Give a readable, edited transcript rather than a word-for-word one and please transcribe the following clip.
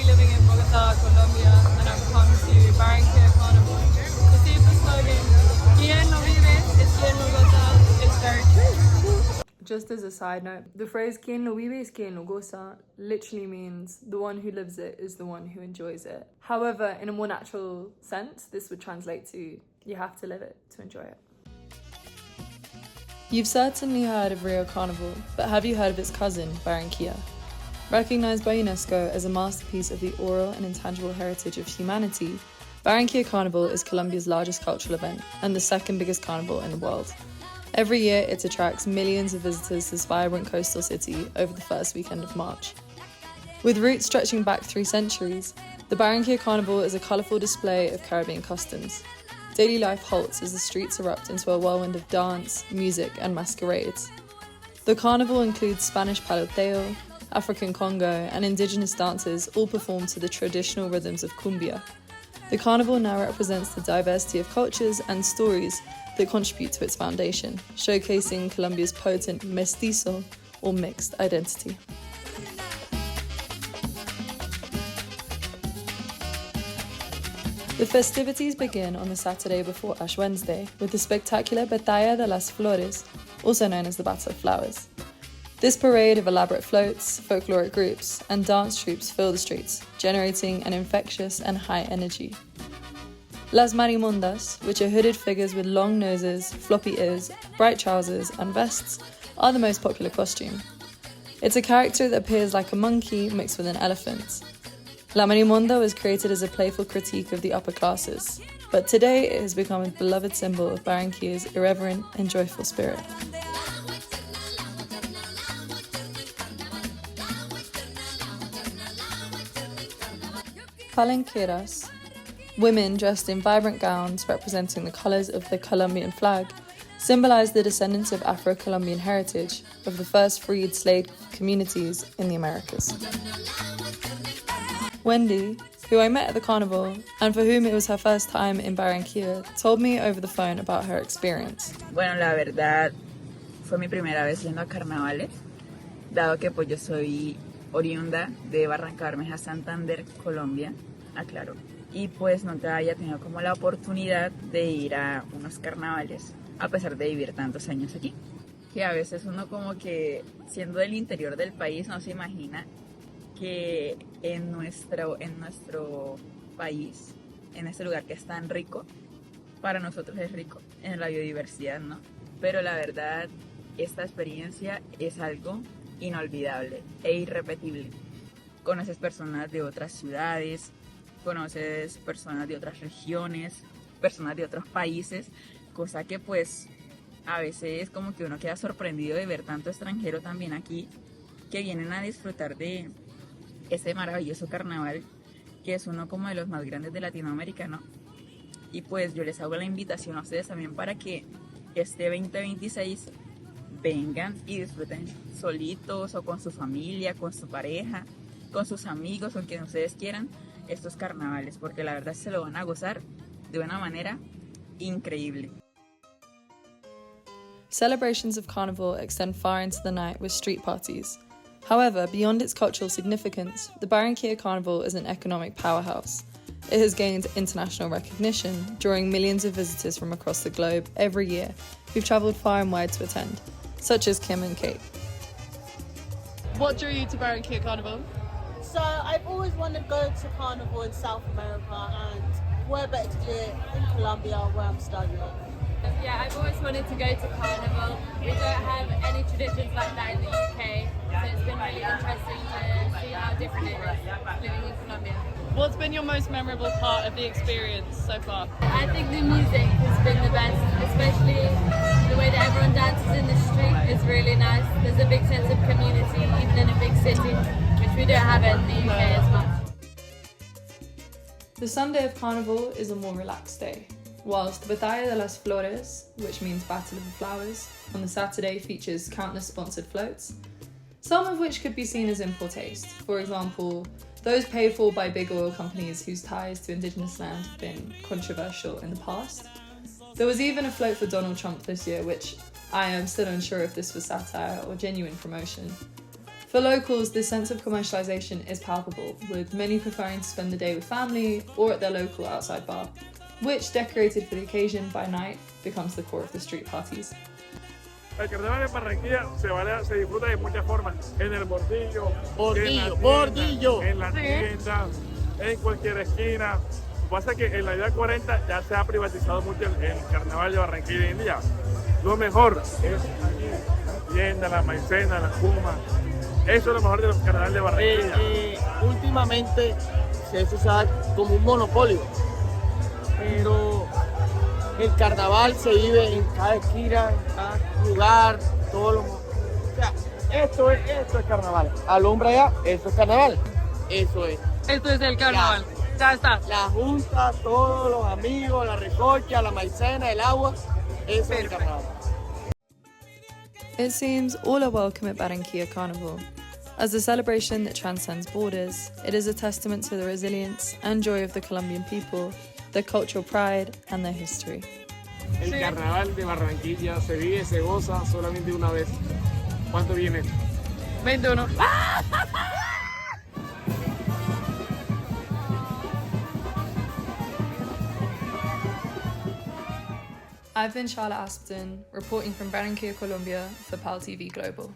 living in Bogota, Colombia, and I've come to Barranquilla Carnival to see if the slogan, "Quien no vive es quien no goza," is very true. Just as a side note, the phrase "Quien no vive es quien no goza" literally means the one who lives it is the one who enjoys it. However, in a more natural sense, this would translate to you have to live it to enjoy it. You've certainly heard of Rio Carnival, but have you heard of its cousin, Barranquilla? Recognized by UNESCO as a masterpiece of the oral and intangible heritage of humanity, Barranquilla Carnival is Colombia's largest cultural event and the second biggest carnival in the world. Every year, it attracts millions of visitors to this vibrant coastal city over the first weekend of March. With roots stretching back 3 centuries, the Barranquilla Carnival is a colourful display of Caribbean customs. Daily life halts as the streets erupt into a whirlwind of dance, music, and masquerades. The carnival includes Spanish paloteo, African Congo, and indigenous dances, all performed to the traditional rhythms of cumbia. The carnival now represents the diversity of cultures and stories that contribute to its foundation, showcasing Colombia's potent mestizo, or mixed identity. The festivities begin on the Saturday before Ash Wednesday with the spectacular Batalla de las Flores, also known as the Battle of Flowers. This parade of elaborate floats, folkloric groups, and dance troupes fill the streets, generating an infectious and high energy. Las marimondas, which are hooded figures with long noses, floppy ears, bright trousers, and vests, are the most popular costume. It's a character that appears like a monkey mixed with an elephant. La marimonda was created as a playful critique of the upper classes, but today it has become a beloved symbol of Barranquilla's irreverent and joyful spirit. Palenqueras, women dressed in vibrant gowns representing the colours of the Colombian flag, symbolize the descendants of Afro-Colombian heritage of the first freed slave communities in the Americas. Wendy, who I met at the carnival and for whom it was her first time in Barranquilla, told me over the phone about her experience. Bueno, la verdad fue mi primera vez yendo a carnavales, dado que pues yo soy oriunda de Barranca Bermeja, Santander, Colombia, aclaro. Y pues nunca había tenido como la oportunidad de ir a unos carnavales, a pesar de vivir tantos años aquí. Que a veces uno como que, siendo del interior del país, no se imagina que en nuestro país, en este lugar que es tan rico, para nosotros es rico en la biodiversidad, ¿no? Pero la verdad, esta experiencia es algo inolvidable e irrepetible. Conoces personas de otras ciudades, conoces personas de otras regiones, personas de otros países, cosa que pues a veces como que uno queda sorprendido de ver tanto extranjero también aquí que vienen a disfrutar de ese maravilloso carnaval que es uno como de los más grandes de Latinoamérica, ¿no? Y pues yo les hago la invitación a ustedes también para que este 2026 vengan y disfruten solitos o con su familia, con su pareja, con sus amigos, con quien ustedes quieran, estos carnavales, porque la verdad se lo van a gozar de una manera increíble. Celebrations of Carnival extend far into the night with street parties. However, beyond its cultural significance, the Barranquilla Carnival is an economic powerhouse. It has gained international recognition, drawing millions of visitors from across the globe every year who've travelled far and wide to attend, such as Kim and Kate. What drew you to Barranquilla Carnival? So I've always wanted to go to Carnival in South America, and where better to do it in Colombia where I'm studying. Yeah, I've always wanted to go to Carnival. We don't have any traditions like that in the UK, so it's been really interesting to see how different it is living in Colombia. What's been your most memorable part of the experience so far? I think the music has been the best, especially the way that everyone dances in the street is really nice. There's a big sense of community, even in a big city, which we don't have in the UK as much. The Sunday of Carnival is a more relaxed day, whilst Batalla de las Flores, which means Battle of the Flowers, on the Saturday features countless sponsored floats, some of which could be seen as in poor taste. For example, those paid for by big oil companies whose ties to indigenous land have been controversial in the past. There was even a float for Donald Trump this year, which I am still unsure if this was satire or genuine promotion. For locals, this sense of commercialization is palpable, with many preferring to spend the day with family or at their local outside bar, which, decorated for the occasion by night, becomes the core of the street parties. El carnaval en Barranquilla se disfruta de muchas formas, en el bordillo, en la tienda, en cualquier esquina. Lo que pasa es que en la edad 40 ya se ha privatizado mucho el carnaval de Barranquilla hoy en día. Lo mejor es aquí, la tienda, la maicena, la espuma. Eso es lo mejor del carnaval de Barranquilla. Últimamente se usa como un monopolio, pero el carnaval se vive en cada esquina, en cada lugar, o sea, esto es carnaval. Alumbra ya, eso es carnaval. Eso es. Esto es el carnaval. Ya está. La junta, todos los amigos, la recocha, la maicena, el agua, eso es el carnaval. It seems all are welcome at Barranquilla Carnival. As a celebration that transcends borders, it is a testament to the resilience and joy of the Colombian people, their cultural pride and their history. El carnaval de Barranquilla se vive, se goza solamente una vez. ¿Cuánto viene? 21. I've been Charlotte Aspden, reporting from Barranquilla, Colombia for PalTV Global.